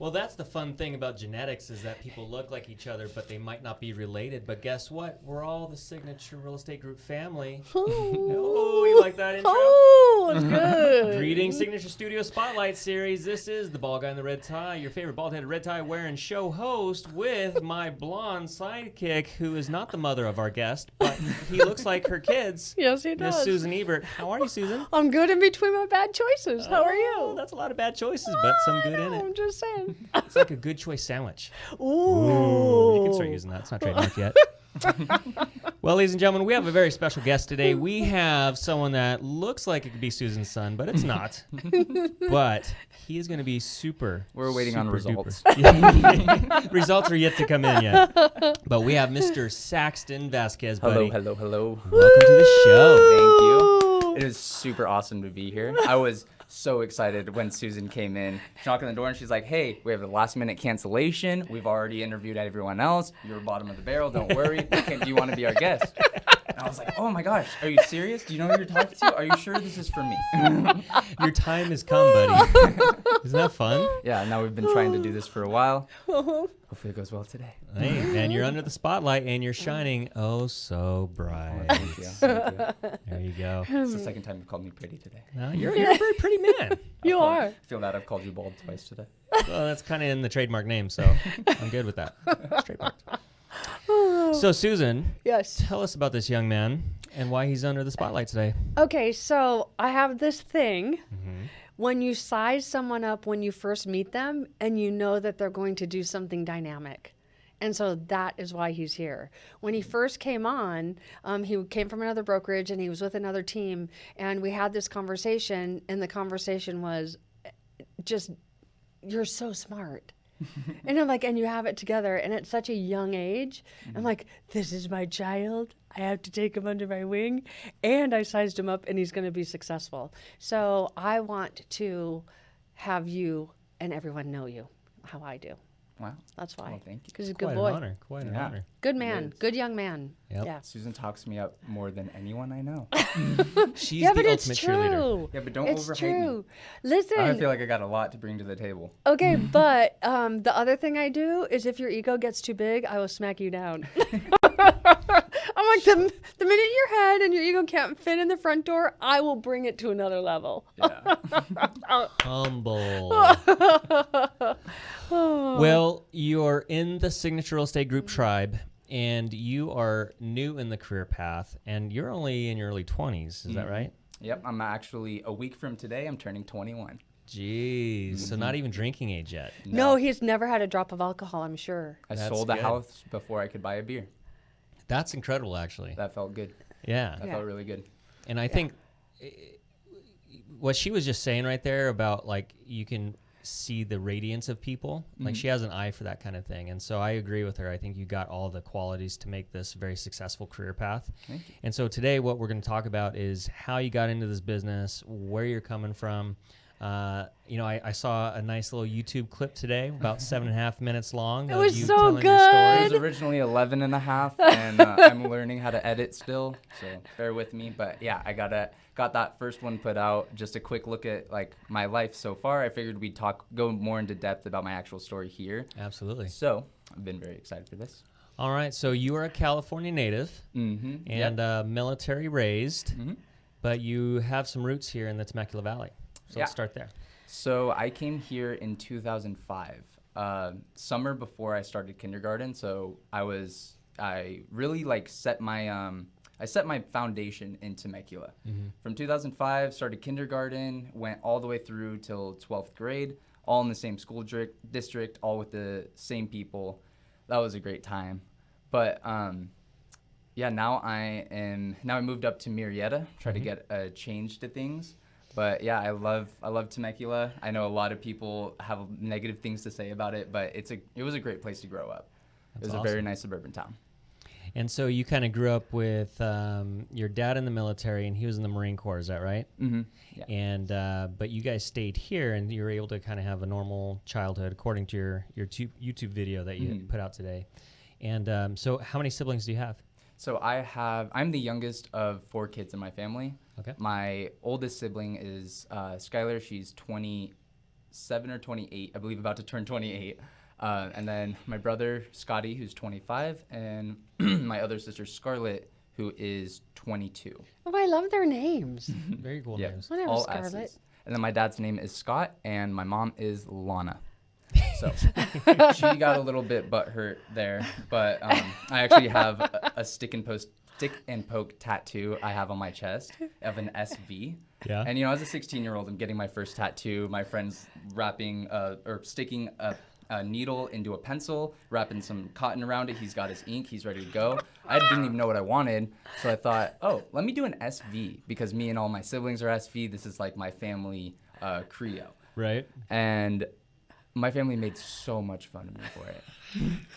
Well, that's the fun thing about genetics is that people look like each other, but they might not be related. But guess what? We're all the Signature Real Estate Group family. Oh, you like that intro? Oh, it's good. Greetings, Signature Studio Spotlight Series. This is the bald guy in the red tie, your favorite bald-headed red tie wearing show host with my blonde sidekick, who is not the mother of our guest, but he looks like her kids. Yes, he does. Miss Susan Ebert. How are you, Susan? I'm good in between my bad choices. How are you? That's a lot of bad choices, but some good in it. I'm just saying. It's like a good choice sandwich. Ooh. You can start using that. It's not trademarked yet. Well, ladies and gentlemen, we have a very special guest today. We have someone that looks like it could be Susan's son, but it's not. But he is going to be super. We're waiting on results. Results are yet to come in yet. But we have Mr. Saxton Vasquez, buddy. Hello. Welcome to the show. Thank you. It is super awesome to be here. I was so excited when Susan came in. She knocked on the door and she's like, hey, we have a last minute cancellation. We've already interviewed everyone else. You're bottom of the barrel. Don't worry. Do you want to be our guest? And I was like, oh my gosh, are you serious? Do you know who you're talking to? Are you sure this is for me? Your time has come, buddy. Isn't that fun? Yeah, now we've been trying to do this for a while. Hopefully it goes well today. Hey, and you're under the spotlight and you're shining oh so bright. Oh, thank you. Thank you. There you go. It's the second time you've called me pretty today. No, you're a very pretty man. You are. I feel that I've called you bald twice today. Well, that's kind of in the trademark name, so I'm good with that. It's trademarked. So, Susan, Yes. tell us about this young man and why he's under the spotlight today. Okay, so I have this thing. When you size someone up when you first meet them and you know that they're going to do something dynamic. And so that is why he's here. When he first came on, he came from another brokerage and he was with another team. And we had this conversation, and the conversation was just, you're so smart. And I'm like, and you have it together. And at such a young age, I'm like, this is my child. I have to take him under my wing. And I sized him up and he's going to be successful. So I want to have you and everyone know you, how I do. Wow. That's why. Well, thank you. Because he's a good Quite boy. an honor. Quite an Yeah. honor. Good man. It is. Good young man. Yep. Yeah. Susan talks me up more than anyone I know. She's Yeah, the but it's ultimate cheerleader. true. Yeah, but don't It's overhype true. me. Listen. I feel like I got a lot to bring to the table. Okay, but the other thing I do is if your ego gets too big, I will smack you down. I'm like, the minute your head and your ego can't fit in the front door, I will bring it to another level. Yeah. Humble. Well, you're in the Signature Real Estate Group tribe, and you are new in the career path, and you're only in your early 20s. Is that right? Yep, I'm actually a week from today, I'm turning 21. Jeez. So not even drinking age yet. No, he's never had a drop of alcohol, I'm sure. I That's sold a good. house before I could buy a beer. That's incredible, actually. That felt good. Yeah. That Yeah. felt really good. And I think what she was just saying right there about, like, you can see the radiance of people. Like, she has an eye for that kind of thing. And so I agree with her. I think you got all the qualities to make this a very successful career path. Thank you. And so today what we're going to talk about is how you got into this business, where you're coming from. I saw a nice little YouTube clip today, about 7.5 minutes long. It of was you so telling your good. story. It was originally 11 and a half, and I'm learning how to edit still, so bear with me. But yeah, I got that first one put out. Just a quick look at like my life so far. I figured we'd go more into depth about my actual story here. Absolutely. So I've been very excited for this. All right. So you are a California native Mm-hmm. and military raised, Mm-hmm. but you have some roots here in the Temecula Valley. So let's Yeah. start there. So I came here in 2005, summer before I started kindergarten. So I really like set my foundation in Temecula. From 2005, started kindergarten, went all the way through till 12th grade, all in the same school district, all with the same people. That was a great time. But now I moved up to Murrieta, try to get a change to things. But yeah, I love Temecula. I know a lot of people have negative things to say about it, but it was a great place to grow up. It was a very nice suburban town. And so you kind of grew up with your dad in the military, and he was in the Marine Corps. Is that right? Mm-hmm. Yeah. And but you guys stayed here, and you were able to kind of have a normal childhood, according to your YouTube video that you put out today. And so, how many siblings do you have? So I'm the youngest of 4 kids in my family. Okay. My oldest sibling is Skylar. She's 26 27 or 28, I believe, about to turn 28. And then my brother, Scotty, who's 25, and my other sister, Scarlett, who is 22. Oh, I love their names. Very cool Yep. names. My name is All Scarlett. S's. And then my dad's name is Scott, and my mom is Lana. So she got a little bit butthurt there, but I actually have a stick and poke tattoo I have on my chest of an SV. Yeah. And as a 16-year-old, I'm getting my first tattoo. My friend's wrapping or sticking a needle into a pencil, wrapping some cotton around it. He's got his ink. He's ready to go. I didn't even know what I wanted, so I thought, oh, let me do an SV because me and all my siblings are SV. This is like my family Creo. Right. And my family made so much fun of me for it.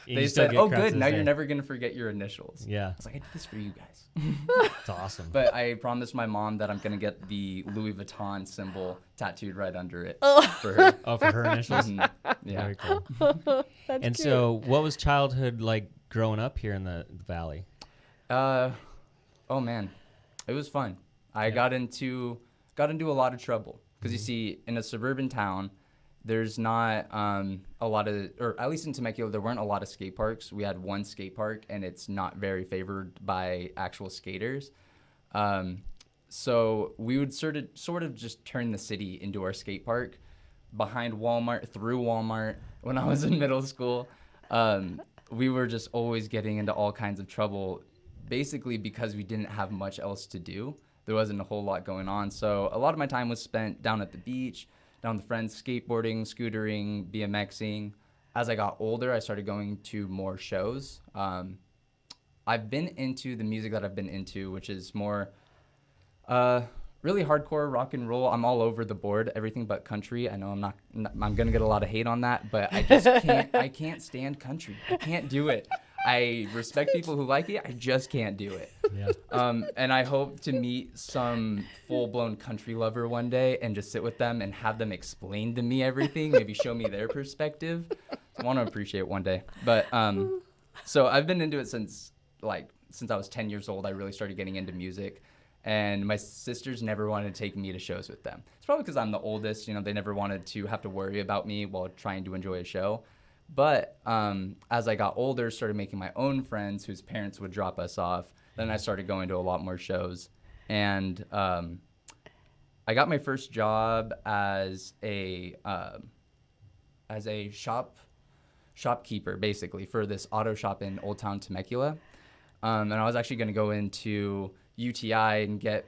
They You still said, get oh, crap to good, this now day. you're never going to forget your initials. Yeah. I was like, I did this for you guys. It's awesome. But I promised my mom that I'm going to get the Louis Vuitton symbol tattooed right under it for her. Oh, for her initials? Mhm. Yeah. Very cool. That's And cute. so what was childhood like growing up here in the valley? Oh, man. It was fun. I got into a lot of trouble. Because you see, in a suburban town, there's not a lot of, or at least in Temecula, there weren't a lot of skate parks. We had one skate park, and it's not very favored by actual skaters. So we would sort of just turn the city into our skate park behind Walmart, through Walmart. When I was in middle school, we were just always getting into all kinds of trouble, basically because we didn't have much else to do. There wasn't a whole lot going on. So a lot of my time was spent down at the beach, down with friends, skateboarding, scootering, BMXing. As I got older, I started going to more shows. I've been into the music that I've been into, which is more really hardcore rock and roll. I'm all over the board, everything but country. I know I'm gonna get a lot of hate on that, but I just can't. I can't stand country. I can't do it. I respect people who like it. I just can't do it. Yeah. And I hope to meet some full-blown country lover one day and just sit with them and have them explain to me everything, maybe show me their perspective. I want to appreciate one day. But so I've been into it since I was 10 years old. I really started getting into music. And my sisters never wanted to take me to shows with them. It's probably because I'm the oldest. They never wanted to have to worry about me while trying to enjoy a show. But as I got older, started making my own friends whose parents would drop us off. Then I started going to a lot more shows. And I got my first job as a shopkeeper, basically, for this auto shop in Old Town Temecula. And I was actually going to go into UTI and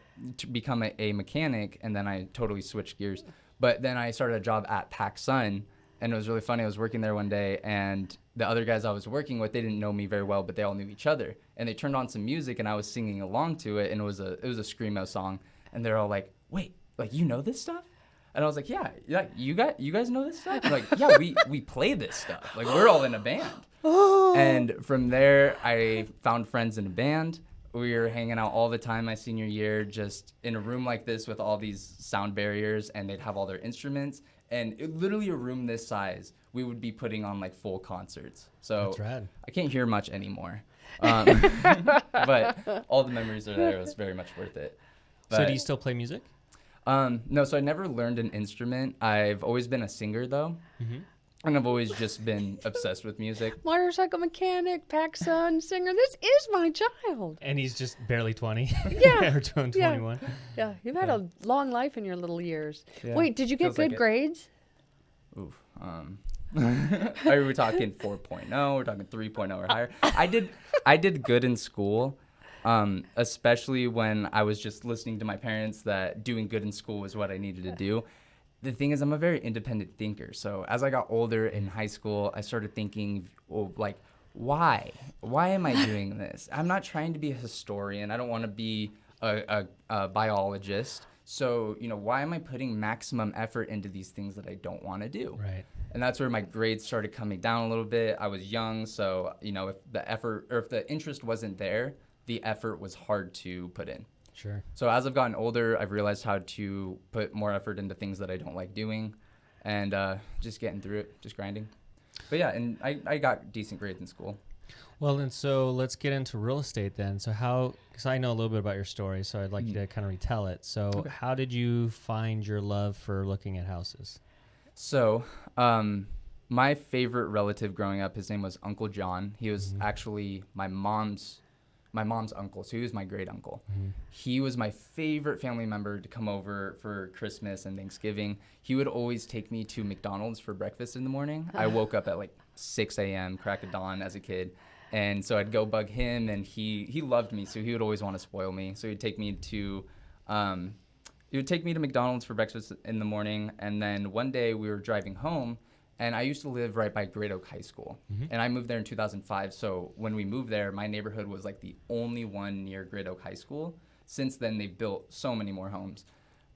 become a mechanic, and then I totally switched gears. But then I started a job at PacSun. And it was really funny. I was working there one day, and the other guys I was working with, they didn't know me very well, but they all knew each other. And they turned on some music, and I was singing along to it, and it was a screamo song. And they're all like, "Wait, you know this stuff?" And I was like, "Yeah, you guys know this stuff?" And like, "Yeah, we play this stuff. We're all in a band." And from there, I found friends in a band. We were hanging out all the time my senior year, just in a room like this with all these sound barriers, and they'd have all their instruments. And literally a room this size, we would be putting on full concerts. So That's rad. I can't hear much anymore. But all the memories are there. It was very much worth it. So But, do you still play music? no, so I never learned an instrument. I've always been a singer, though. Mm-hmm. And I've always just been obsessed with music. Motorcycle mechanic, PacSun, singer. This is my child. And he's just barely 20. Yeah. Or 21. Yeah, you've had a long life in your little years. Yeah. Wait, did you get Feels like good it. grades? Oof. Are we talking 4.0? We're talking 3.0 or higher. I did good in school, especially when I was just listening to my parents that doing good in school was what I needed to do. The thing is, I'm a very independent thinker. So as I got older in high school, I started thinking, well, why? Why am I doing this? I'm not trying to be a historian. I don't want to be a biologist. So, why am I putting maximum effort into these things that I don't want to do? Right. And that's where my grades started coming down a little bit. I was young, so, if the effort or if the interest wasn't there, the effort was hard to put in. Sure. So as I've gotten older, I've realized how to put more effort into things that I don't like doing, and just getting through it, just grinding. But yeah, and I got decent grades in school. Well, and so let's get into real estate then. So because I know a little bit about your story, so I'd like you to kind of retell it. So how did you find your love for looking at houses? So, my favorite relative growing up, his name was Uncle John. He was actually my mom's uncle, so he was my great uncle. He was my favorite family member to come over for Christmas and Thanksgiving. He would always take me to McDonald's for breakfast in the morning. I woke up at like 6 a.m., crack of dawn as a kid. And so I'd go bug him, and he loved me, so he would always want to spoil me. So he'd take me to McDonald's for breakfast in the morning, and then one day we were driving home, and I used to live right by Great Oak High School, and I moved there in 2005. So when we moved there, my neighborhood was like the only one near Great Oak High School. Since then, they've built so many more homes,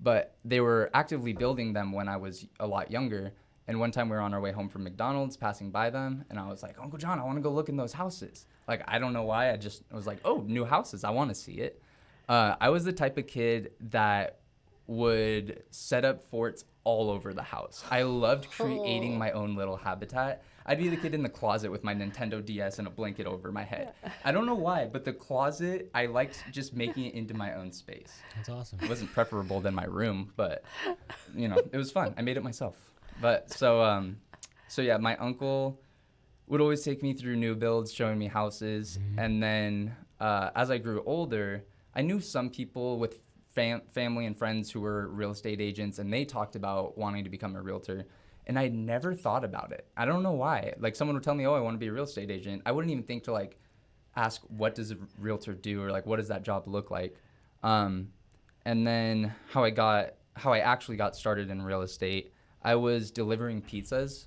but they were actively building them when I was a lot younger. And one time we were on our way home from McDonald's, passing by them, and I was like, Uncle John, I want to go look in those houses. Like, I don't know why. I was like, oh, new houses. I want to see it. I was the type of kid that would set up forts all over the house. I loved creating my own little habitat. I'd be the kid in the closet with my Nintendo DS and a blanket over my head. I don't know why, but the closet, I liked just making it into my own space. That's awesome. It wasn't preferable than my room, but, it was fun. I made it myself. But so yeah, my uncle would always take me through new builds, showing me houses. And then as I grew older, I knew some people with family and friends who were real estate agents, and they talked about wanting to become a realtor. And I never thought about it. I don't know why. Like, someone would tell me, oh, I want to be a real estate agent. I wouldn't even think to like ask, what does a realtor do, or like, what does that job look like? And then how I actually got started in real estate, I was delivering pizzas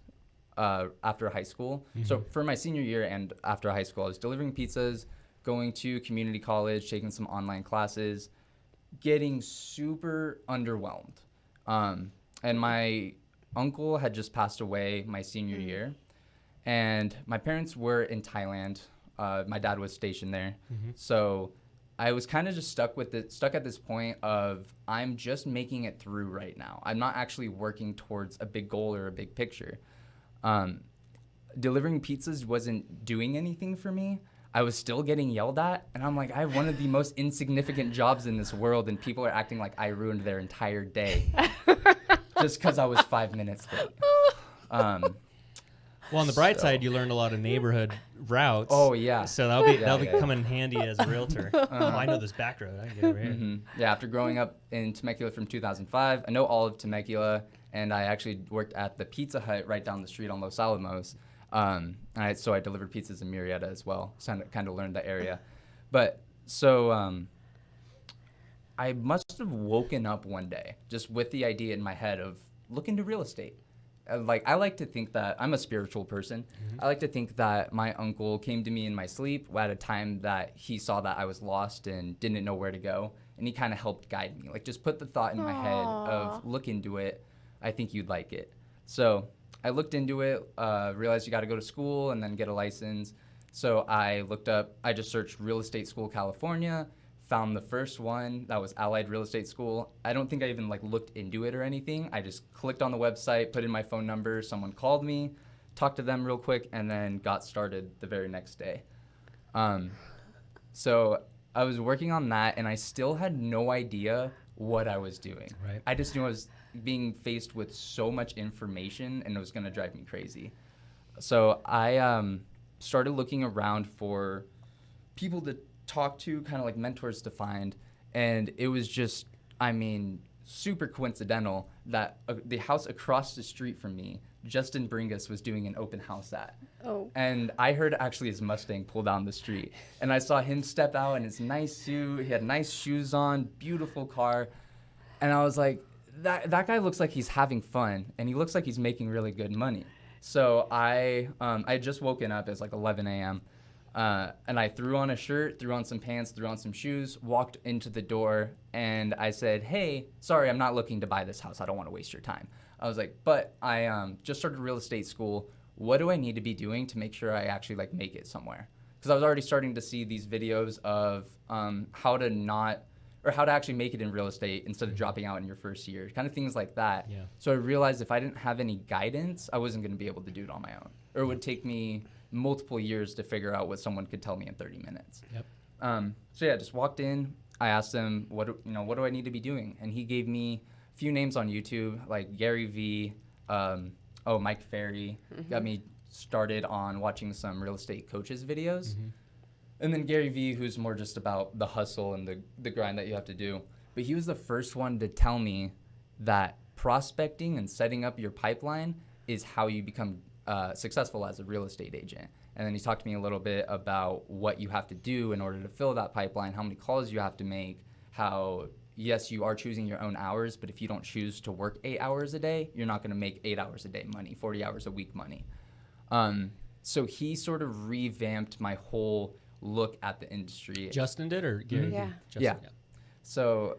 after high school. So for my senior year and after high school, I was delivering pizzas, going to community college, taking some online classes, getting super underwhelmed. And my uncle had just passed away my senior year, and my parents were in Thailand. My dad was stationed there. So I was kind of just stuck at this point of, I'm just making it through right now. I'm not actually working towards a big goal or a big picture. Delivering pizzas wasn't doing anything for me. I was still getting yelled at, and I'm like, I have one of the most insignificant jobs in this world, and people are acting like I ruined their entire day just because I was 5 minutes late. Well, on the bright side, you learned a lot of neighborhood routes. Oh, yeah. So that'll be coming in handy as a realtor. Oh, I know this back road. I can get over here. Yeah, after growing up in Temecula from 2005, I know all of Temecula, and I actually worked at the Pizza Hut right down the street on Los Alamos. So I delivered pizzas in Murrieta as well, so I kind of learned the area. But so I must have woken up one day just with the idea in my head of look into real estate. I like to think that I'm a spiritual person. I like to think that my uncle came to me in my sleep at a time that he saw that I was lost and didn't know where to go, and he kind of helped guide me. Like, just put the thought in my head of look into it. I think you'd like it. So I looked into it, realized you got to go to school and then get a license. So I just searched Real Estate School California, found the first one that was Allied Real Estate School. I don't think I even looked into it or anything. I just clicked on the website, put in my phone number, someone called me, talked to them real quick, and then got started the very next day. So I was working on that, and I still had no idea what I was doing. Right. I just knew I was being faced with so much information, and it was going to drive me crazy. So I started looking around for people to talk to, kind of like mentors to find, and it was just, super coincidental that the house across the street from me, Justin Bringus was doing an open house at. Oh. And I heard actually his Mustang pull down the street, and I saw him step out in his nice suit. He had nice shoes on, beautiful car, and I was like, that guy looks like he's having fun, and he looks like he's making really good money. So I had just woken up. It's like 11 a.m. And I threw on a shirt, threw on some pants, threw on some shoes, walked into the door, and I said, hey, sorry, I'm not looking to buy this house. I don't want to waste your time. I was like, but I just started real estate school. What do I need to be doing to make sure I actually make it somewhere? Because I was already starting to see these videos of how to actually make it in real estate instead of dropping out in your first year, kind of things like that. Yeah. So I realized if I didn't have any guidance, I wasn't going to be able to do it on my own, or it would take me multiple years to figure out what someone could tell me in 30 minutes. Yep. So yeah, just walked in. I asked him, what do I need to be doing? And he gave me a few names on YouTube, like Gary Vee, Mike Ferry got me started on watching some real estate coaches videos. And then Gary Vee, who's more just about the hustle and the grind that you have to do. But he was the first one to tell me that prospecting and setting up your pipeline is how you become successful as a real estate agent. And then he talked to me a little bit about what you have to do in order to fill that pipeline, how many calls you have to make, how, yes, you are choosing your own hours, but if you don't choose to work 8 hours a day, you're not going to make 8 hours a day money, 40 hours a week money. So he sort of revamped my whole look at the industry. Justin did, or Gary? Yeah. Justin, Yeah. So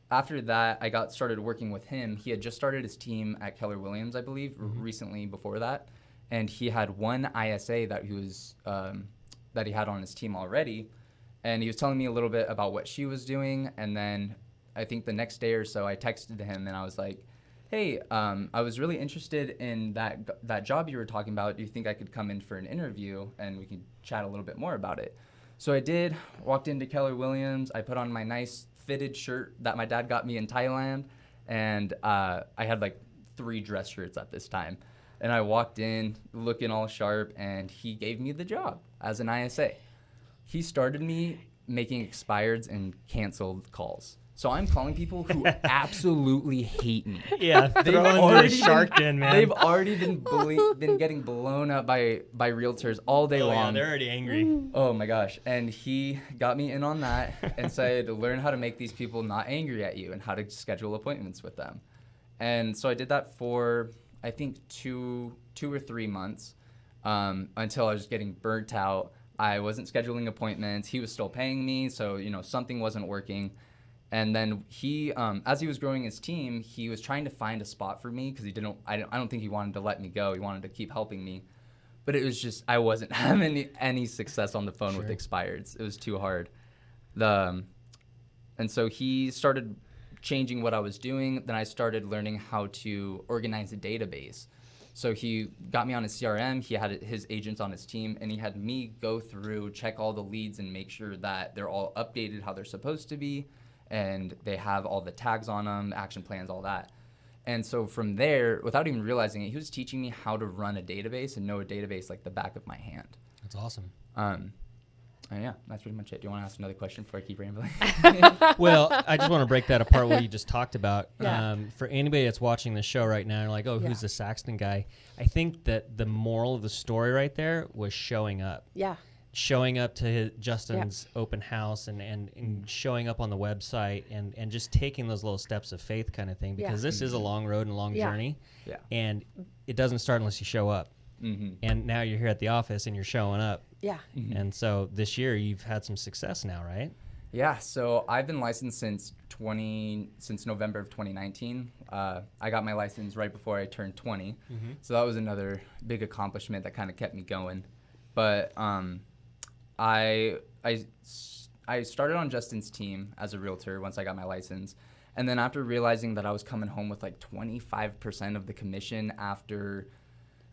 after that, I got started working with him. He had just started his team at Keller Williams, I believe, recently before that. And he had one ISA that he was that he had on his team already. And he was telling me a little bit about what she was doing. And then I think the next day or so, I texted him and I was like, hey, I was really interested in that job you were talking about. Do you think I could come in for an interview and we can chat a little bit more about it? So I did, walked into Keller Williams. I put on my nice fitted shirt that my dad got me in Thailand. And I had like 3 dress shirts at this time. And I walked in looking all sharp and he gave me the job as an ISA. He started me making expireds and canceled calls. So I'm calling people who absolutely hate me. Yeah, throwing the shark in, man. They've already been getting blown up by realtors all day long. Yeah, they're already angry. Oh my gosh. And he got me in on that and said, learn how to make these people not angry at you and how to schedule appointments with them. And so I did that for, I think, two or 3 months until I was getting burnt out. I wasn't scheduling appointments. He was still paying me. So, something wasn't working. And then he, as he was growing his team, he was trying to find a spot for me because I don't think he wanted to let me go. He wanted to keep helping me. But it was just, I wasn't having any success on the phone with expireds. It was too hard. And so he started changing what I was doing. Then I started learning how to organize a database. So he got me on his CRM. He had his agents on his team, and he had me go through, check all the leads, and make sure that they're all updated how they're supposed to be. And they have all the tags on them, action plans, all that. And so from there, without even realizing it, he was teaching me how to run a database and know a database like the back of my hand. That's awesome. Yeah, that's pretty much it. Do you want to ask another question before I keep rambling? Well, I just want to break that apart, what you just talked about. Yeah. For anybody that's watching the show right now, like, who's the Saxton guy? I think that the moral of the story right there was showing up. Yeah. Showing up to Justin's open house and showing up on the website and just taking those little steps of faith kind of thing, because this is a long road and a long journey. Yeah. And it doesn't start unless you show up. And now you're here at the office and you're showing up. Yeah. And so this year you've had some success now, right? Yeah, so I've been licensed since November of 2019. I got my license right before I turned 20. So that was another big accomplishment that kind of kept me going. But I started on Justin's team as a realtor once I got my license. And then after realizing that I was coming home with like 25% of the commission after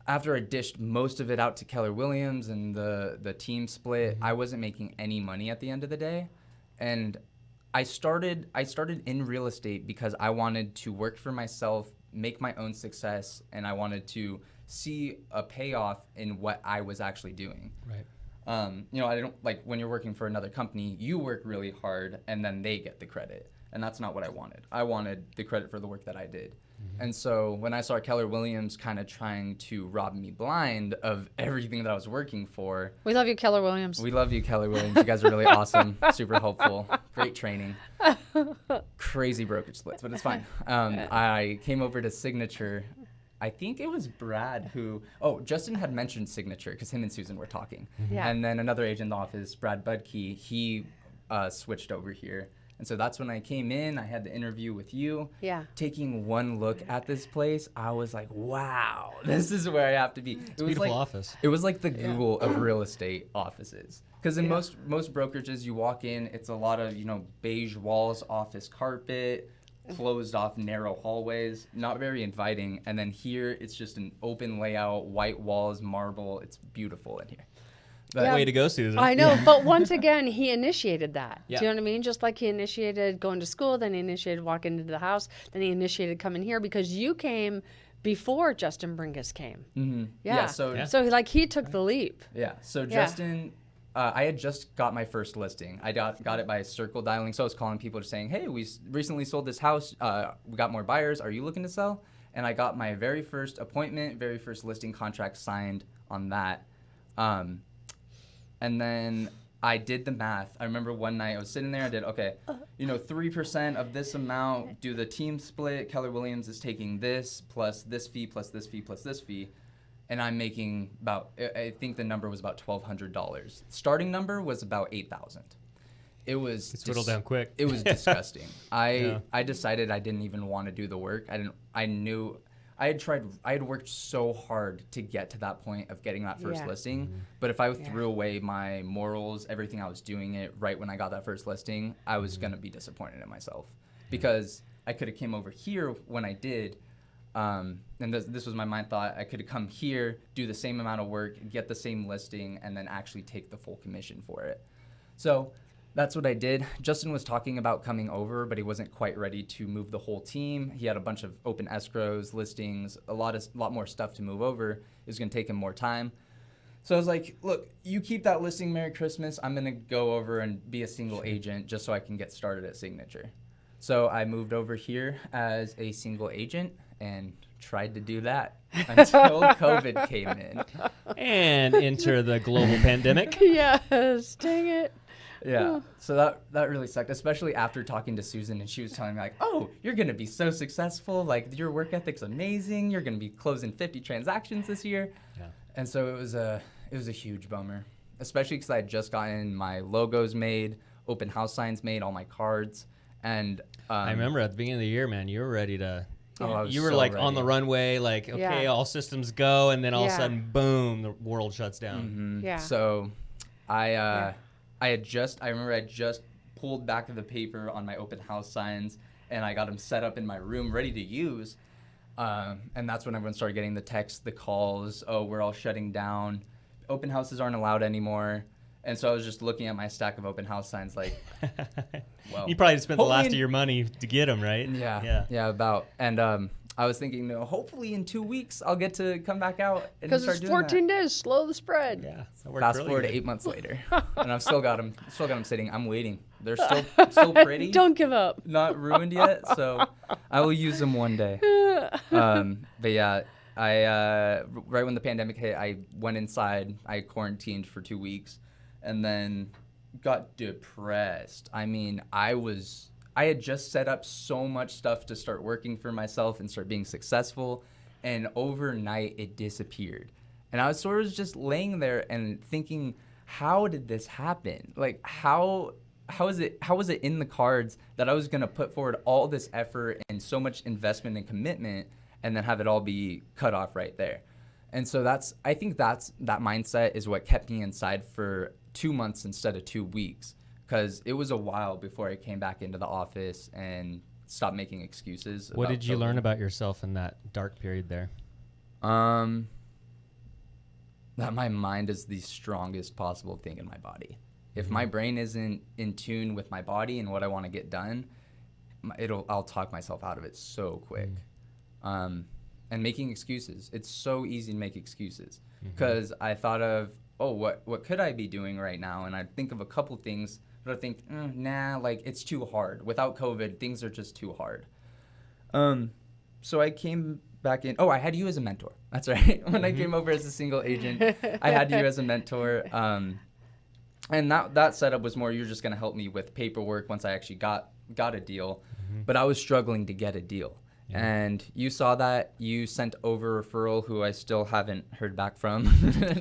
I dished most of it out to Keller Williams and the team split, I wasn't making any money at the end of the day. And I started in real estate because I wanted to work for myself, make my own success, and I wanted to see a payoff in what I was actually doing. Right. I don't like when you're working for another company, you work really hard and then they get the credit. And that's not what I wanted. I wanted the credit for the work that I did. And so when I saw Keller Williams kind of trying to rob me blind of everything that I was working for. We love you, Keller Williams. We love you, Keller Williams. You guys are really awesome, super helpful, great training. Crazy brokerage splits, but it's fine. I came over to Signature. I think it was Brad Justin had mentioned Signature because him and Susan were talking. Yeah. And then another agent in the office, Brad Budke, he switched over here. And so that's when I came in. I had the interview with you. Yeah. Taking one look at this place, I was like, wow, this is where I have to be. It's a beautiful office. It was like the Google of real estate offices. Because in most brokerages, you walk in, it's a lot of, beige walls, office carpet, closed off narrow hallways, not very inviting. And then here, it's just an open layout, white walls, marble. It's beautiful in here. Yeah. Way to go, Susan. I know, but once again, he initiated that. Yeah. Do you know what I mean? Just like he initiated going to school, then he initiated walking into the house, then he initiated coming here because you came before Justin Bringus came. Mm-hmm. Yeah. So like he took the leap. Yeah. So Justin, I had just got my first listing. I got it by circle dialing. So I was calling people just saying, hey, we recently sold this house. We got more buyers. Are you looking to sell? And I got my very first appointment, very first listing contract signed on that. And then I did the math. I remember one night I was sitting there. I did, 3% of this amount, do the team split. Keller Williams is taking this plus this fee plus this fee plus this fee. And I'm making I think the number was about $1,200. Starting number was about $8,000. It was whittled down quick. It was disgusting. I decided I didn't even want to do the work. I had worked so hard to get to that point of getting that first listing. But if I threw away my morals, everything I was doing it right when I got that first listing, I was going to be disappointed in myself because I could have came over here when I did. And this was my mind thought. I could have come here, do the same amount of work, get the same listing, and then actually take the full commission for it. So that's what I did. Justin was talking about coming over, but he wasn't quite ready to move the whole team. He had a bunch of open escrows, listings, a lot more stuff to move over. It was going to take him more time. So I was like, look, you keep that listing, Merry Christmas. I'm going to go over and be a single agent just so I can get started at Signature. So I moved over here as a single agent and tried to do that until COVID came in. And enter the global pandemic. Yes, dang it. Yeah, so that really sucked, especially after talking to Susan, and she was telling me like, oh, you're going to be so successful. Like, your work ethic's amazing. You're going to be closing 50 transactions this year. Yeah. And so it was a huge bummer, especially because I had just gotten my logos made, open house signs made, all my cards. And I remember at the beginning of the year, man, you were ready to... you were so like ready. on the runway, like, okay, all systems go, and then all of a sudden, boom, the world shuts down. Mm-hmm. Yeah. So I remember I just pulled back the paper on my open house signs, and I got them set up in my room ready to use. And that's when everyone started getting the texts, the calls, oh, we're all shutting down. Open houses aren't allowed anymore. And so I was just looking at my stack of open house signs like, well. You probably spent the last of your money to get them, right? Yeah, about. And I was thinking, no, hopefully in 2 weeks I'll get to come back out and start doing that. Because it's 14 days, slow the spread. Yeah. Fast forward to 8 months later, and I've still got them sitting. I'm waiting. They're still pretty. Don't give up. Not ruined yet, so I will use them one day. But yeah, I right when the pandemic hit, I went inside. I quarantined for 2 weeks, and then got depressed. I mean, I had just set up so much stuff to start working for myself and start being successful, and overnight it disappeared. And I was sort of just laying there and thinking, how did this happen? Like, how was it in the cards that I was going to put forward all this effort and so much investment and commitment and then have it all be cut off right there? And so I think that mindset is what kept me inside for 2 months instead of 2 weeks. Because it was a while before I came back into the office and stopped making excuses. What did you learn about yourself in that dark period there? That my mind is the strongest possible thing in my body. If my brain isn't in tune with my body and what I want to get done, I'll talk myself out of it so quick. And making excuses. It's so easy to make excuses. Because I thought of, oh, what could I be doing right now? And I'd think of a couple things. But I think, like, it's too hard. Without COVID, things are just too hard. So I came back in. Oh, I had you as a mentor. That's right. When I came over as a single agent, I had you as a mentor. And that setup was more, you're just going to help me with paperwork once I actually got a deal. But I was struggling to get a deal. Yeah. And you saw that. You sent over a referral who I still haven't heard back from.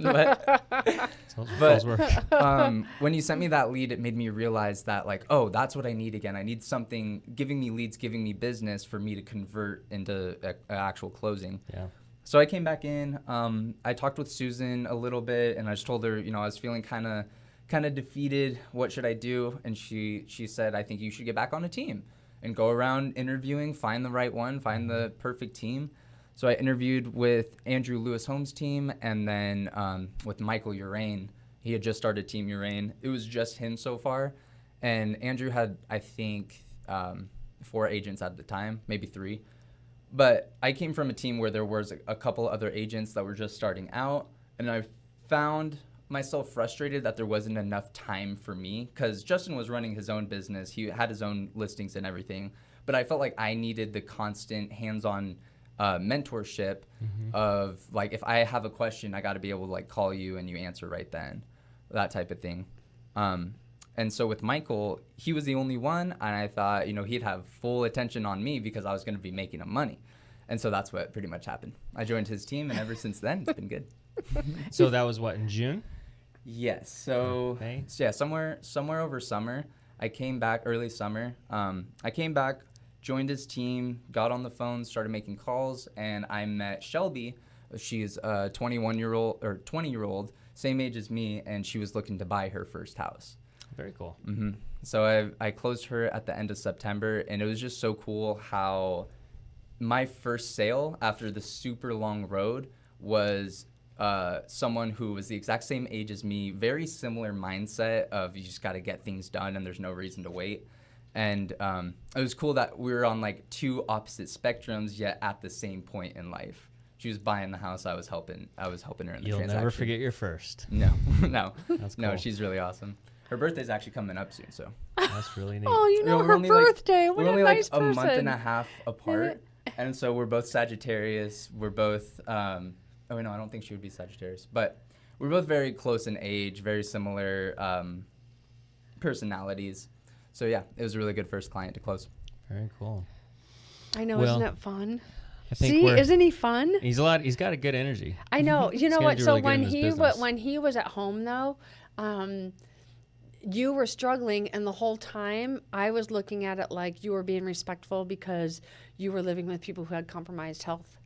but when you sent me that lead, it made me realize that, like, oh, that's what I need again. I need something giving me leads, giving me business for me to convert into an actual closing. Yeah. So I came back in. I talked with Susan a little bit, and I just told her, I was feeling kind of defeated. What should I do? And she said, I think you should get back on a team and go around interviewing, find the right one, find the perfect team. So I interviewed with Andrew Lewis Holmes' team, and then with Michael Urain. He had just started Team Urain. It was just him so far. And Andrew had, I think, 4 agents at the time, maybe 3. But I came from a team where there was a couple other agents that were just starting out. And I found myself frustrated that there wasn't enough time for me, because Justin was running his own business. He had his own listings and everything. But I felt like I needed the constant hands-on mentorship of, like, if I have a question, I got to be able to, like, call you and you answer right then, that type of thing. And so with Michael, he was the only one, and I thought, you know, he'd have full attention on me because I was going to be making him money. And so that's what pretty much happened. I joined his team, and ever since then, it's been good. So that was what, in June? Yes. So, Okay. so yeah, somewhere over summer, I came back early summer. I came back, joined his team, got on the phone, started making calls, and I met Shelby. She's a 20-year-old, same age as me, and she was looking to buy her first house. Very cool. So I closed her at the end of September, and it was just so cool how my first sale after the super long road was someone who was the exact same age as me, very similar mindset of you just got to get things done and there's no reason to wait. And it was cool that we were on like 2 opposite spectrums, yet at the same point in life. She was buying the house, I was helping her in the transaction. You'll never forget your first. No, no. That's cool. No, she's really awesome. Her birthday's actually coming up soon, so. That's really neat. Oh, you know, we're her only, birthday. We're What only a nice like a person. month and a half apart, and so we're both Sagittarius. We're both, oh no, I don't think she would be Sagittarius, but we're both very close in age, very similar personalities. So yeah, it was a really good first client to close. Very cool. I know, Well, isn't it fun? I think See, isn't he fun? He's got a good energy. I know. You know gonna what? do So really good in his business. when he was at home though, you were struggling, and the whole time I was looking at it like you were being respectful because you were living with people who had compromised health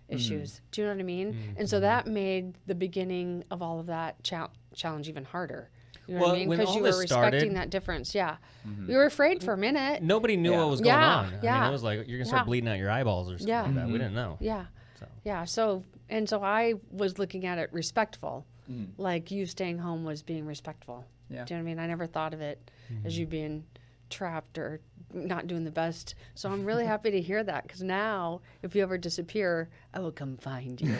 issues. Do you know what I mean? And so that made the beginning of all of that challenge even harder. You know what I Well, mean? when Because all you were this respecting started- that difference. Yeah. We were afraid for a minute. Nobody knew Yeah. what was going Yeah, on. I mean, yeah. it was like you're gonna start Yeah. bleeding out your eyeballs or something Yeah. like that. We didn't know. Yeah. So. Yeah. So I was looking at it respectful. Like you staying home was being respectful. Yeah. Do you know what I mean? I never thought of it as you being trapped or not doing the best. So I'm really happy to hear that, because now if you ever disappear, I will come find you.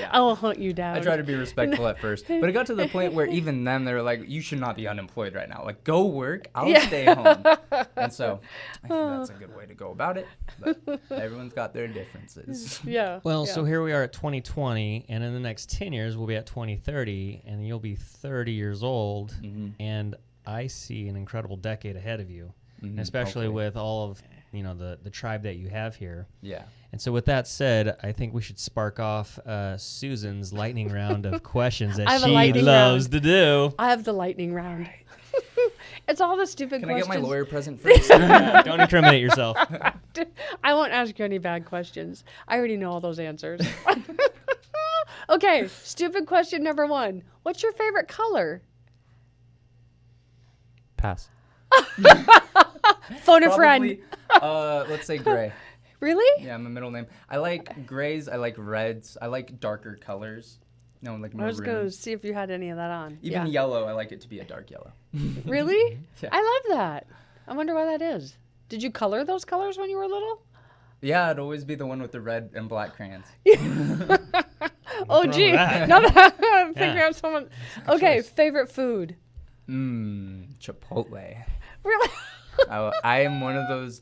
I will hunt you down. I tried to be respectful at first, but it got to the point where even then they were like, you should not be unemployed right now. Like, go work, I'll stay home. And so I think that's a good way to go about it. But everyone's got their differences. Yeah. Well, yeah. so here we are at 2020, and in the next 10 years, we'll be at 2030, and you'll be 30 years old, and I see an incredible decade ahead of you, and especially hopefully. with all of the tribe that you have here. Yeah. And so with that said, I think we should spark off Susan's lightning round of questions I that have a she lightning loves round. to do. I have the lightning round. It's all the stupid Can I questions. get my lawyer present first? Don't incriminate yourself. I won't ask you any bad questions. I already know all those answers. Okay, stupid question number 1. What's your favorite color? Pass. Phone a friend. Probably, let's say gray. Really? Yeah, my middle name. I like grays. I like reds. I like darker colors. No, like I was going to maroon. see if you had any of that on. Even Yeah. yellow, I like it to be a dark yellow. Really? Yeah. I love that. I wonder why that is. Did you color those colors when you were little? Yeah, it'd always be the one with the red and black crayons. Oh, wrong gee. with that? No, I'm thinking Yeah. of someone. Okay, choice. favorite food. Chipotle. Really? I am one of those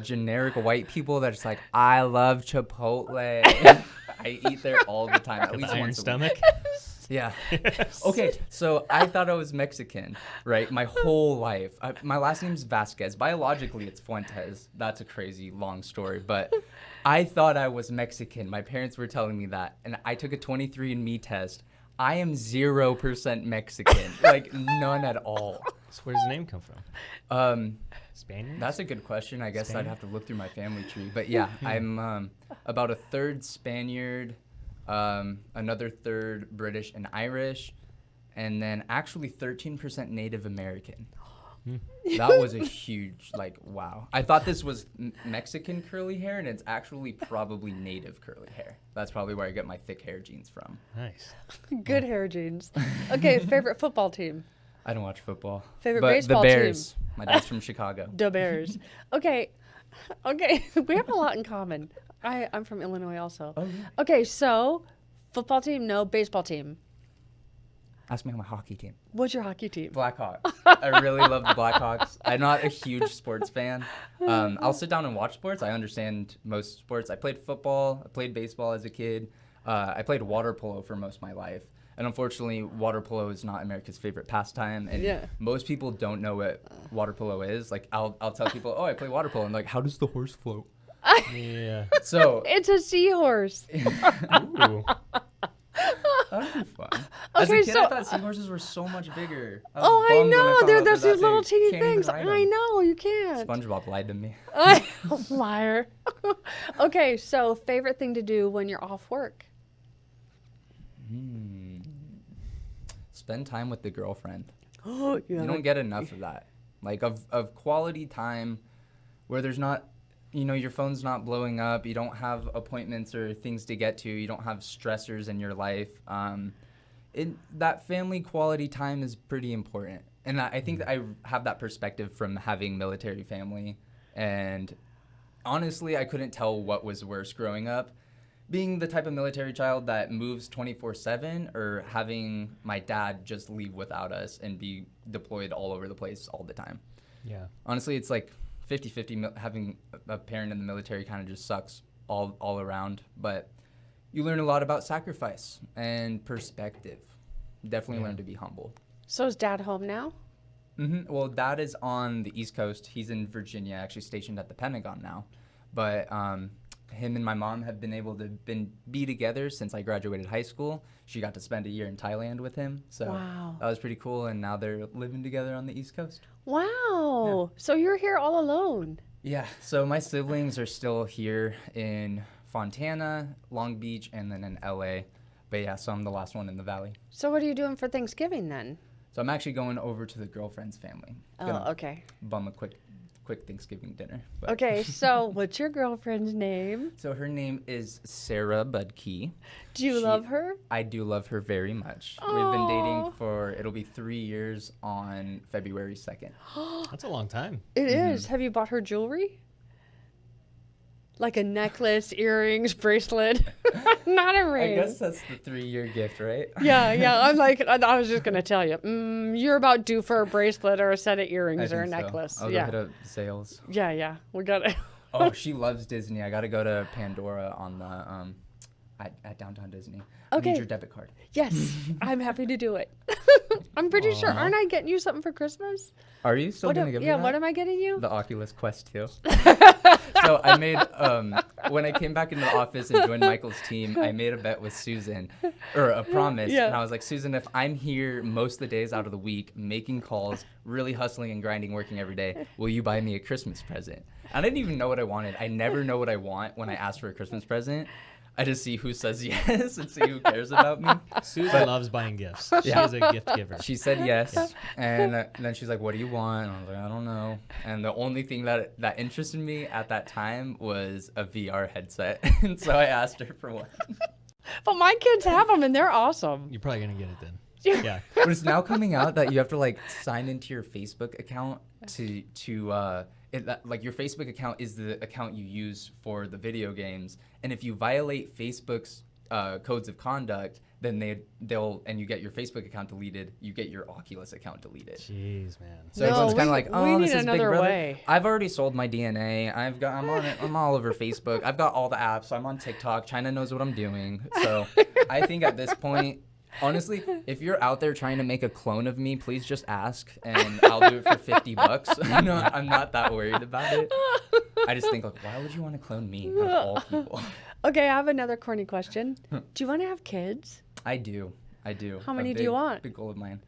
generic white people that's like, I love Chipotle. I eat there all the time, at With least iron once a week. stomach. Yeah. Okay, so I thought I was Mexican, right? My whole life. My last name's Vasquez. Biologically, it's Fuentes. That's a crazy long story, but I thought I was Mexican. My parents were telling me that, and I took a 23andMe test. I am 0% Mexican, like none at all. So where does the name come from? Spaniard? That's a good question. I guess Spaniard? I'd have to look through my family tree. But yeah, I'm about a third Spaniard, another third British and Irish, and then actually 13% Native American. That was a huge, like, wow. I thought this was Mexican curly hair, and it's actually probably native curly hair. That's probably where I get my thick hair genes from. Nice. Good hair genes. Okay, favorite football team. I don't watch football. Favorite but baseball the Bears. team. My dad's from Chicago. The Bears. Okay. We have a lot in common. I'm from Illinois also. Oh, yeah. Okay, so football team, no. Baseball team. Ask me on my hockey team. What's your hockey team? Blackhawks. I really love the Blackhawks. I'm not a huge sports fan. I'll sit down and watch sports. I understand most sports. I played football. I played baseball as a kid. I played water polo for most of my life. And unfortunately, water polo is not America's favorite pastime. And most people don't know what water polo is. Like, I'll tell people, oh, I play water polo. And like, how does the horse float? Yeah. So It's a seahorse. Ooh. that'd be fun. As a Okay, kid, so- I thought seahorses were so much bigger. I was Oh, I bummed when know. found They're out those that little they teeny can't even things. ride I 'em. know. You can't. SpongeBob lied to me. Liar. Okay, so favorite thing to do when you're off work? Spend time with the girlfriend. Oh, You don't get enough of that. Like, of quality time where there's not, your phone's not blowing up. You don't have appointments or things to get to. You don't have stressors in your life. That family quality time is pretty important. And I think that I have that perspective from having military family. And honestly, I couldn't tell what was worse growing up. Being the type of military child that moves 24/7 or having my dad just leave without us and be deployed all over the place all the time. Yeah. Honestly, it's like 50-50. Having a parent in the military kind of just sucks all around. But you learn a lot about sacrifice and perspective. Definitely learn to be humble. So is Dad home now? Well, Dad is on the East Coast. He's in Virginia, actually stationed at the Pentagon now. But him and my mom have been able to be together since I graduated high school. She got to spend a year in Thailand with him. So Wow. that was pretty cool. And now they're living together on the East Coast. Wow. So you're here all alone. Yeah. So my siblings are still here in Fontana, Long Beach, and then in LA. But yeah, so I'm the last one in the valley. So what are you doing for Thanksgiving then? So I'm actually going over to the girlfriend's family. Gonna Oh, okay. bum a quick Thanksgiving dinner. But. Okay, so what's your girlfriend's name? So her name is Sarah Budkey. Do you love her? I do love her very much. We've been dating it'll be 3 years on February 2nd. That's a long time. It is. Have you bought her jewelry? Like a necklace, earrings, bracelet? Not a ring. I guess that's the 3-year gift, right? Yeah. I'm like, I was just going to tell you. You're about due for a bracelet or a set of earrings or a necklace. I'll go hit up sales. Yeah. We got it. Oh, she loves Disney. I got to go to Pandora on the at Downtown Disney. I Okay. need your debit card. Yes, I'm happy to do it. I'm pretty sure. Aren't I getting you something for Christmas? Are you still going to give me that? What am I getting you? The Oculus Quest 2. So I made, when I came back into the office and joined Michael's team, I made a bet with Susan, or a promise. Yeah. And I was like, Susan, if I'm here most of the days out of the week, making calls, really hustling and grinding, working every day, will you buy me a Christmas present? I didn't even know what I wanted. I never know what I want when I ask for a Christmas present. I just see who says yes and see who cares about me. Susan loves buying gifts. She's a gift giver. She said yes, and then she's like, "What do you want?" And I was like, "I don't know." And the only thing that interested me at that time was a VR headset, and so I asked her for one. But my kids have them and they're awesome. You're probably going to get it then. Yeah. But it's now coming out that you have to like sign into your Facebook account like your Facebook account is the account you use for the video games, and if you violate Facebook's codes of conduct, then they'll and you get your Facebook account deleted, you get your Oculus account deleted. Jeez, man. So everyone's kind of like, we oh, need this is Big another Brother. way. I've already sold my DNA. I'm on it. I'm all over Facebook. I've got all the apps. I'm on TikTok. China knows what I'm doing. So I think at this point, honestly, if you're out there trying to make a clone of me, please just ask, and I'll do it for $50. I'm not that worried about it. I just think, like, why would you want to clone me of all people? Okay, I have another corny question. Do you want to have kids? I do. How many do you want? Big goal of mine.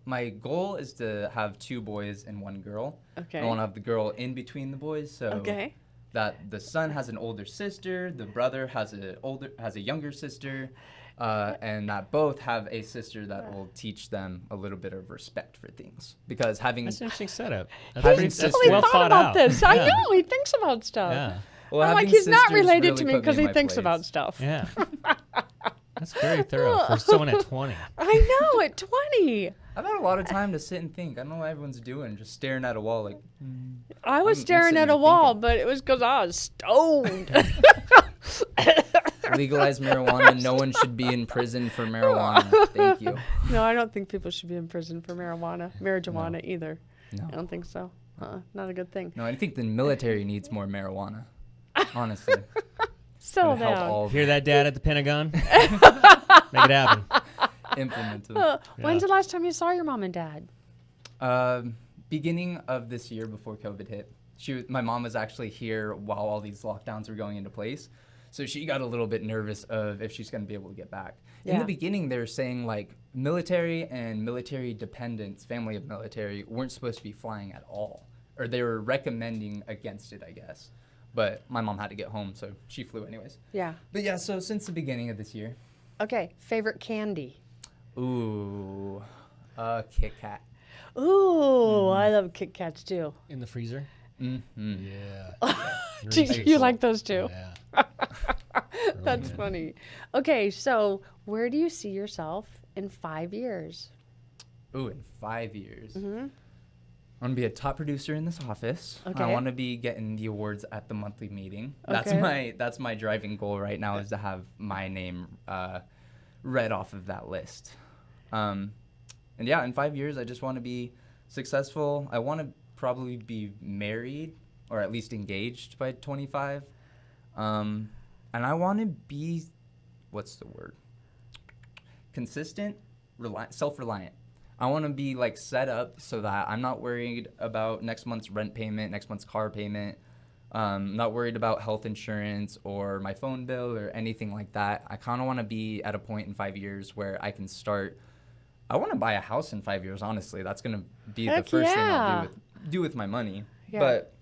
My goal is to have 2 boys and 1 girl. Okay. I want to have the girl in between the boys, so Okay. that the son has an older sister, the brother has a younger sister, and that both have a sister that will teach them a little bit of respect for things. Because having That's an interesting setup. He's That's really well thought thought about out. this. I Yeah. know he thinks about stuff. Yeah. well, I'm like, having he's not sisters related really to me put because in he my thinks place. about stuff. Yeah. That's very thorough for someone at 20. I know, at 20. I've had a lot of time to sit and think. I don't know what everyone's doing, just staring at a wall like. I was I'm staring sitting at a here wall, thinking. but it was because I was stoned. Legalize marijuana. No one should be in prison for marijuana. Thank you. No, I don't think people should be in prison for marijuana either. No. I don't think so. Not a good thing. No, I think the military needs more marijuana. Honestly. Settle It'd help down. all of Hear that, Dad, at the Pentagon? Make it happen. implement them. When's the last time you saw your mom and dad? Beginning of this year before COVID hit. My mom was actually here while all these lockdowns were going into place. So she got a little bit nervous of if she's going to be able to get back. In Yeah. the beginning, they were saying like military and military dependents, family of military, weren't supposed to be flying at all. Or they were recommending against it, I guess. But my mom had to get home, so she flew anyways. Yeah. But yeah, so since the beginning of this year. Okay. Favorite candy? Ooh, Kit Kat. Ooh, I love Kit Kats too. In the freezer? Mm-hmm. Yeah. Geez, you like those too? Yeah. That's funny. Okay, so where do you see yourself in 5 years? Ooh, in 5 years. Mm-hmm. I want to be a top producer in this office. Okay. I want to be getting the awards at the monthly meeting. Okay. That's my driving goal right now is to have my name read off of that list. And yeah, in 5 years, I just want to be successful. I want to probably be married or at least engaged by 25. And I want to be, what's the word? Consistent, self-reliant. I want to be like set up so that I'm not worried about next month's rent payment, next month's car payment. Not worried about health insurance or my phone bill or anything like that. I kind of want to be at a point in 5 years where I can start. I want to buy a house in 5 years. Honestly, that's gonna be Heck the first thing yeah. I'll do with my money. Yeah. But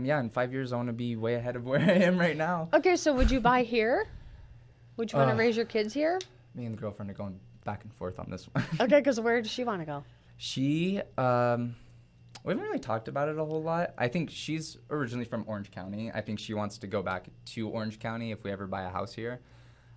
yeah, in 5 years I want to be way ahead of where I am right now. Okay, so would you buy here? Would you want to raise your kids here? Me and the girlfriend are going back and forth on this one. Okay, because where does she want to go? She, we haven't really talked about it a whole lot. I think she's originally from Orange County. I think she wants to go back to Orange County if we ever buy a house here.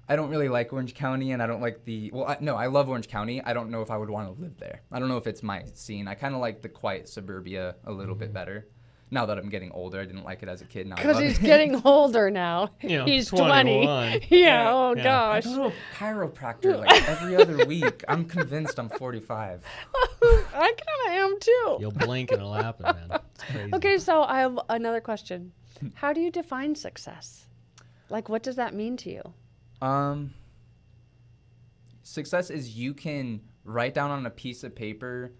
I don't really like Orange County, and I don't like I love Orange County. I don't know if I would want to live there. I don't know if it's my scene. I kind of like the quiet suburbia a little bit better. Now that I'm getting older, I didn't like it as a kid. Now I Because love he's it. getting older now. You know, He's 21. 20. Yeah, oh Yeah. I gosh. go to a chiropractor like every other week. I'm convinced I'm 45. I kind of am too. You'll blink and it'll happen, man. It's crazy. Okay, so I have another question. How do you define success? Like, what does that mean to you? Success is you can write down on a piece of paper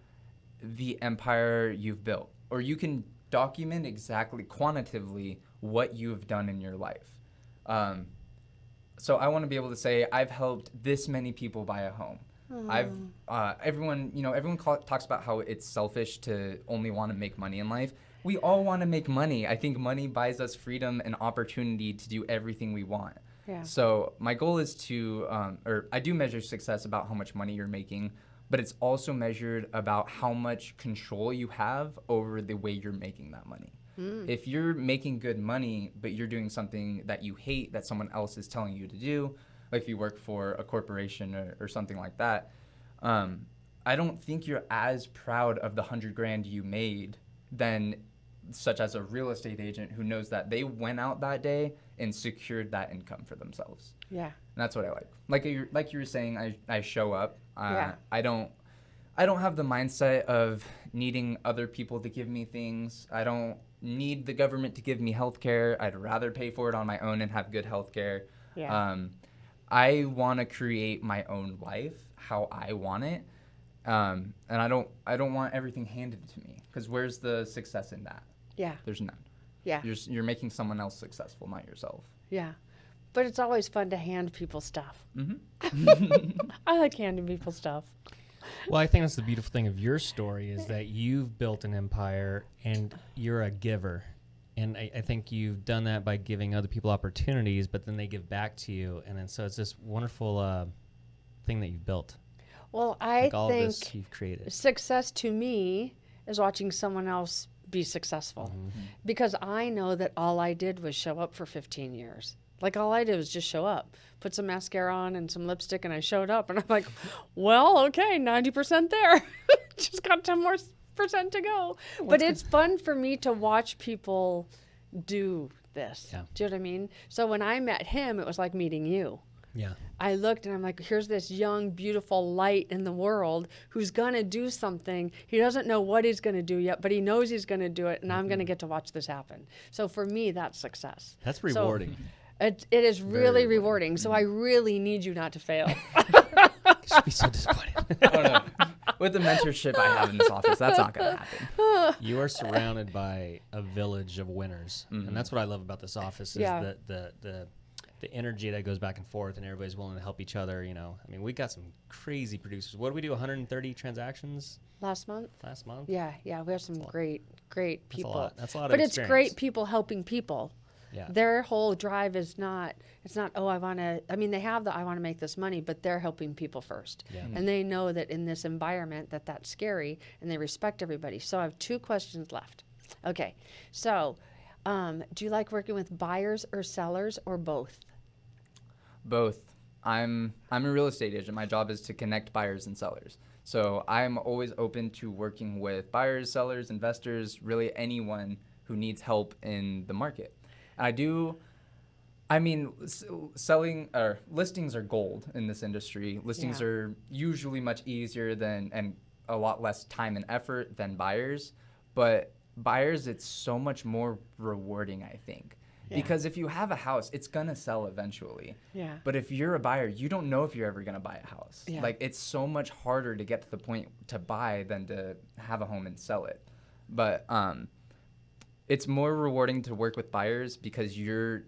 the empire you've built, or you can document exactly quantitatively what you've done in your life. So I want to be able to say I've helped this many people buy a home. I've everyone talks about how it's selfish to only want to make money in life. We all want to make money. I think money buys us freedom and opportunity to do everything we want. Yeah. So my goal is to, or I do measure success about how much money you're making, but it's also measured about how much control you have over the way you're making that money. If you're making good money, but you're doing something that you hate that someone else is telling you to do, like if you work for a corporation or something like that, I don't think you're as proud of the $100,000 you made than such as a real estate agent who knows that they went out that day and secured that income for themselves. Yeah. And that's what I like. Like you were saying, I show up. Yeah. I don't have the mindset of needing other people to give me things. I don't need the government to give me health care. I'd rather pay for it on my own and have good health care. Yeah. I want to create my own life how I want it. And I don't want everything handed to me, because where's the success in that? Yeah. There's none. Yeah. You're making someone else successful, not yourself. Yeah. But it's always fun to hand people stuff. Mm-hmm. I like handing people stuff. Well, I think that's the beautiful thing of your story is that you've built an empire and you're a giver. And I think you've done that by giving other people opportunities, but then they give back to you. And then so it's this wonderful thing that you've built. Well, I Like all of think this you've created. success to me is watching someone else be successful, because I know that all I did was show up for 15 years. Like all I did was just show up, put some mascara on and some lipstick, and I showed up. And I'm like, well, okay, 90% there. Just got 10 more percent to go. But it's fun for me to watch people do this. Yeah. Do you know what I mean? So when I met him, it was like meeting you. Yeah. I looked and I'm like, here's this young, beautiful light in the world who's going to do something. He doesn't know what he's going to do yet, but he knows he's going to do it, and I'm going to get to watch this happen. So for me, that's success. That's rewarding. So it is really Very rewarding. So I really need you not to fail. Should be so disappointed. I don't know. With the mentorship I have in this office, that's not going to happen. You are surrounded by a village of winners, and that's what I love about this office is Yeah. the energy that goes back and forth, and everybody's willing to help each other. You know, I mean, we got some crazy producers. What did we do? 130 transactions Last month? last month. Yeah. We have some great people. That's a lot of But it's experience. great people helping people. Yeah. Their whole drive is not, oh, I want to, I mean, they have the, I want to make this money, but they're helping people first. Yeah. And they know that in this environment that's scary, and they respect everybody. So I have 2 questions left. Okay. So, do you like working with buyers or sellers, or both? Both. I'm a real estate agent. My job is to connect buyers and sellers. So I'm always open to working with buyers, sellers, investors, really anyone who needs help in the market. Selling or listings are gold in this industry. Listings Yeah. are usually much easier and a lot less time and effort than buyers. But buyers, it's so much more rewarding, I think. Yeah. Because if you have a house, it's going to sell eventually. Yeah. But if you're a buyer, you don't know if you're ever going to buy a house. Yeah. Like, it's so much harder to get to the point to buy than to have a home and sell it. But it's more rewarding to work with buyers because you're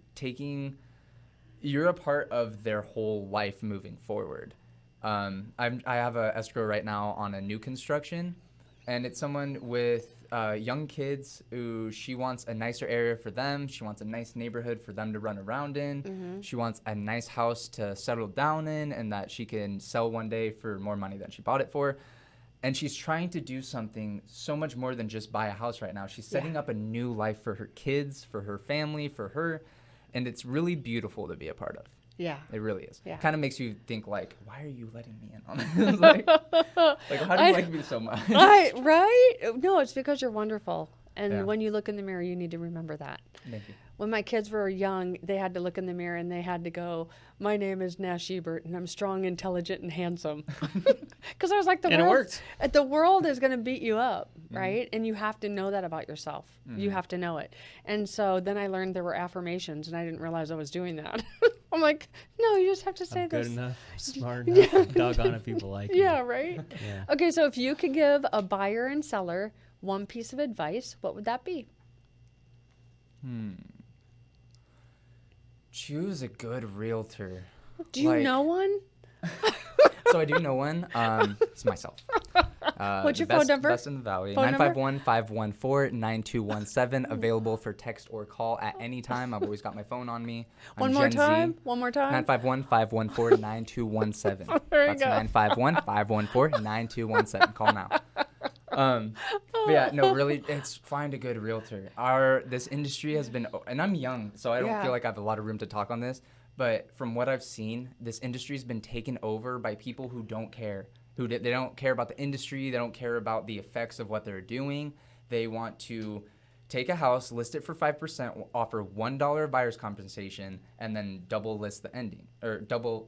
a part of their whole life moving forward. I have a escrow right now on a new construction, and it's someone with young kids who she wants a nicer area for them. She wants a nice neighborhood for them to run around in. Mm-hmm. She wants a nice house to settle down in and that she can sell one day for more money than she bought it for. And she's trying to do something so much more than just buy a house right now. She's setting up a new life for her kids, for her family, for her. And it's really beautiful to be a part of. Yeah. It really is. Yeah. Kind of makes you think, like, why are you letting me in on this? like, how do you like me so much? Right? No, it's because you're wonderful. And Yeah. when you look in the mirror, you need to remember that. Thank you. When my kids were young, they had to look in the mirror and they had to go, my name is Nash Ebert and I'm strong, intelligent, and handsome. Because I was like, And it worked. the world is going to beat you up, right? And you have to know that about yourself. You have to know it. And so then I learned there were affirmations, and I didn't realize I was doing that. I'm like, no, you just have to say I'm good this. enough, smart enough, doggone it, people like Yeah, me. right? Yeah. Okay, so if you could give a buyer and seller one piece of advice, what would that be? Choose a good realtor. Do you know one? So I do know one. It's myself. What's the your phone number? Best in the Valley. Phone number? 951-514-9217. Available for text or call at any time. I've always got my phone on me. I'm One more Gen Z. time. One more time. 951-514-9217. There you That's go. 951-514-9217. Call now. But yeah, no, really, it's find a good realtor. This industry has been, and I'm young, so I don't Yeah. feel like I have a lot of room to talk on this. But from what I've seen, this industry has been taken over by people who don't care. They don't care about the industry. They don't care about the effects of what they're doing. They want to take a house, list it for 5%, offer $1 buyer's compensation, and then double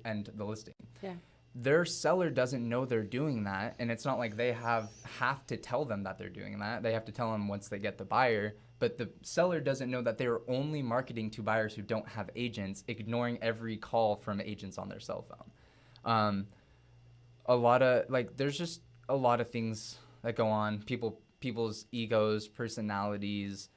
end the listing. Yeah. Their seller doesn't know they're doing that, and it's not like they have to tell them that they're doing that. They have to tell them once they get the buyer, but the seller doesn't know that they're only marketing to buyers who don't have agents, ignoring every call from agents on their cell phone. There's just a lot of things that go on. People's egos, personalities,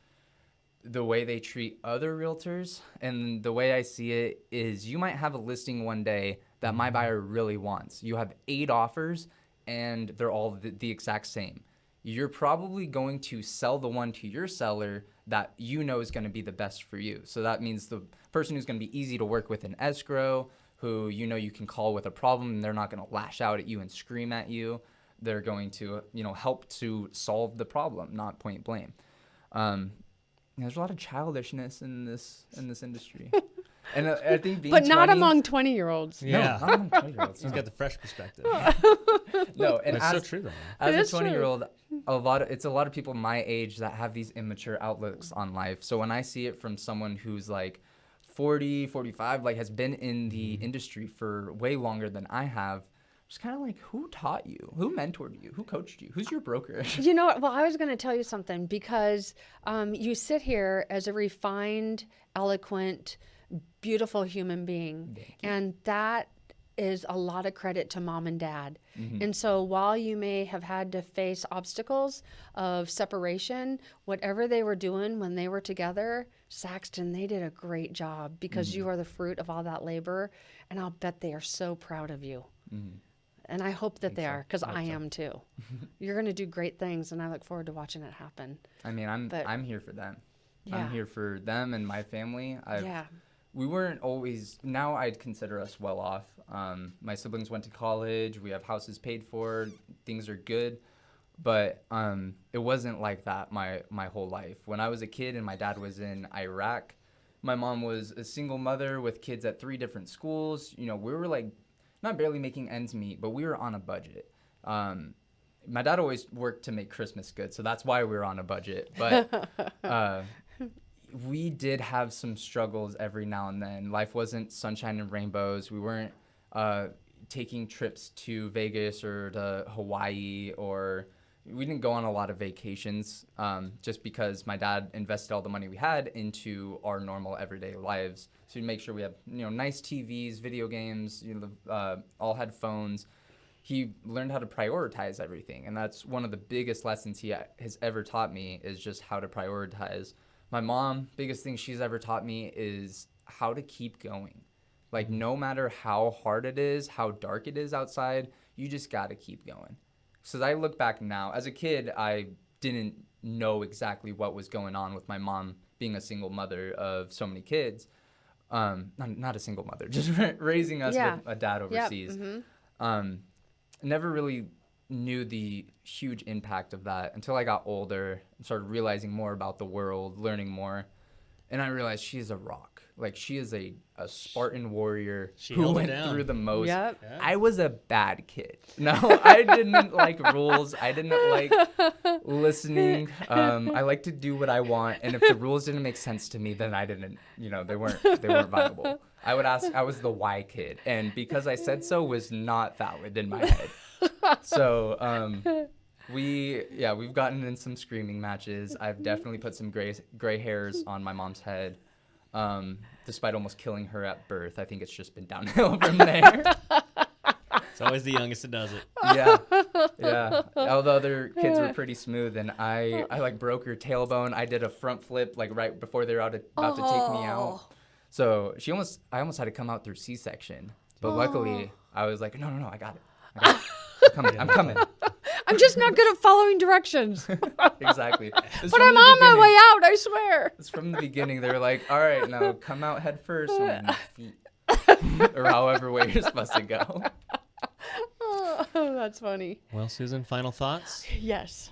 the way they treat other realtors, and the way I see it is you might have a listing one day that my buyer really wants. You have 8 offers, and they're all the exact same. you're probably going to sell the one to your seller that you know is going to be the best for you. So that means the person who's going to be easy to work with in escrow, who you know you can call with a problem and they're not going to lash out at you and scream at you. They're going to, help to solve the problem, not point blame. There's a lot of childishness in this industry. And I think being but not 20 among 20-year-olds. Yeah. No, not among 20-year-olds. He's got the fresh perspective. No, and It's so true, though. as It a is true. 20-year-old, it's a lot of people my age that have these immature outlooks on life. So when I see it from someone who's like 40, 45, like has been in the industry for way longer than I have, it's kind of like, who taught you? Who mentored you? Who coached you? Who's your broker? You know what? Well, I was going to tell you something because you sit here as a refined, eloquent, beautiful human being. And that is a lot of credit to mom and dad. Mm-hmm. And so while you may have had to face obstacles of separation, whatever they were doing when they were together, Saxton, they did a great job because you are the fruit of all that labor. And I'll bet they are so proud of you. Mm-hmm. And I hope that they so. are, because I hope I so. am too. You're going to do great things, and I look forward to watching it happen. I mean, But- I'm here for them. Yeah. I'm here for them and my family. Yeah. We weren't always, now I'd consider us well off. My siblings went to college. We have houses paid for. Things are good. But it wasn't like that my whole life. When I was a kid and my dad was in Iraq, my mom was a single mother with kids at 3 different schools. We were like not barely making ends meet, but we were on a budget. My dad always worked to make Christmas good, so that's why we were on a budget. But we did have some struggles every now and then. Life wasn't sunshine and rainbows. We weren't taking trips to Vegas or to Hawaii, or we didn't go on a lot of vacations just because my dad invested all the money we had into our normal everyday lives. So we make sure we have nice TVs, video games, all had phones. He learned how to prioritize everything, and that's one of the biggest lessons he has ever taught me, is just how to prioritize. My mom, biggest thing she's ever taught me is how to keep going. Like, no matter how hard it is, how dark it is outside, you just got to keep going. So as I look back now, as a kid, I didn't know exactly what was going on with my mom being a single mother of so many kids. Not a single mother, just raising us with a dad overseas. Yep. Mm-hmm. Never really knew the huge impact of that until I got older and started realizing more about the world, learning more. And I realized she is a rock. Like, she is a Spartan warrior who went through the most. Yep. Yeah. I was a bad kid. No, I didn't like rules. I didn't like listening. I like to do what I want. And if the rules didn't make sense to me, then I didn't, they weren't viable. I would ask, I was the why kid. And because I said so was not valid in my head. So, we've gotten in some screaming matches. I've definitely put some gray hairs on my mom's head. Despite almost killing her at birth, I think it's just been downhill from there. It's always the youngest that does it. Yeah. All the other kids were pretty smooth, and I like broke her tailbone. I did a front flip like right before they were about to take me out. So I almost had to come out through C-section, but luckily I was like, no, I got it. I'm coming. I'm just not good at following directions. Exactly. But I'm on my way out, I swear. It's from the beginning. They were like, all right, now come out head first and feet. Or however way you're supposed to go. Oh, that's funny. Well, Susan, final thoughts? Yes.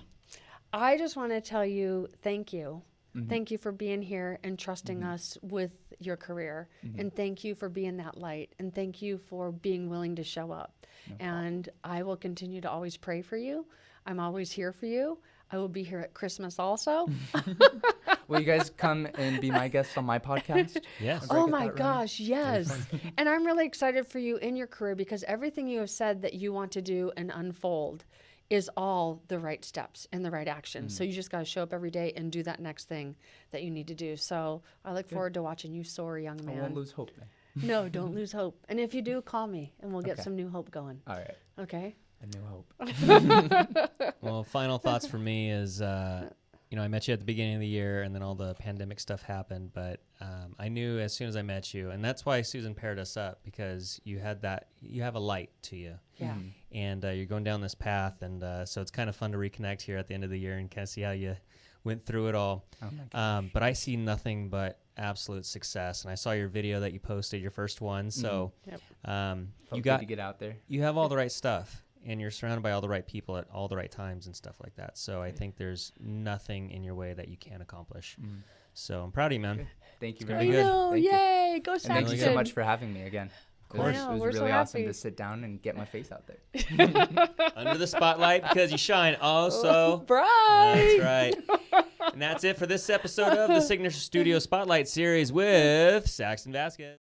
I just want to tell you thank you. Mm-hmm. Thank you for being here and trusting us with your career. Mm-hmm. And thank you for being that light. And thank you for being willing to show up. And I will continue to always pray for you. I'm always here for you. I will be here at Christmas also. Will you guys come and be my guests on my podcast? Yes. Did I Oh get my that right? gosh, yes. And I'm really excited for you in your career because everything you have said that you want to do and unfold is all the right steps and the right actions. So you just got to show up every day and do that next thing that you need to do. So I look forward to watching you soar, young I won't man. lose hope then. No, don't lose hope. And if you do, call me and we'll get Okay. some new hope going. All right. Okay? A new hope. Well, final thoughts for me is I met you at the beginning of the year, and then all the pandemic stuff happened. But I knew as soon as I met you, and that's why Susan paired us up, because you have a light to you. Yeah. And you're going down this path, and so it's kind of fun to reconnect here at the end of the year and kind of see how you went through it all. Oh my gosh. But I see nothing but absolute success, and I saw your video that you posted, your first one. So Yep. You got to get out there. You have all the right stuff, and you're surrounded by all the right people at all the right times and stuff like that. So I think there's nothing in your way that you can't accomplish. So I'm proud of you, man. Okay. Thank you gonna very be much. good. know, Thank you. yay, go And Saxton. thank you so much for having me again. Of course. I know, It was we're so really awesome happy. to sit down and get my face out there. Under the spotlight, because you shine so Bright. That's right. And that's it for this episode of the Signature Studio Spotlight Series with Saxton Vasquez.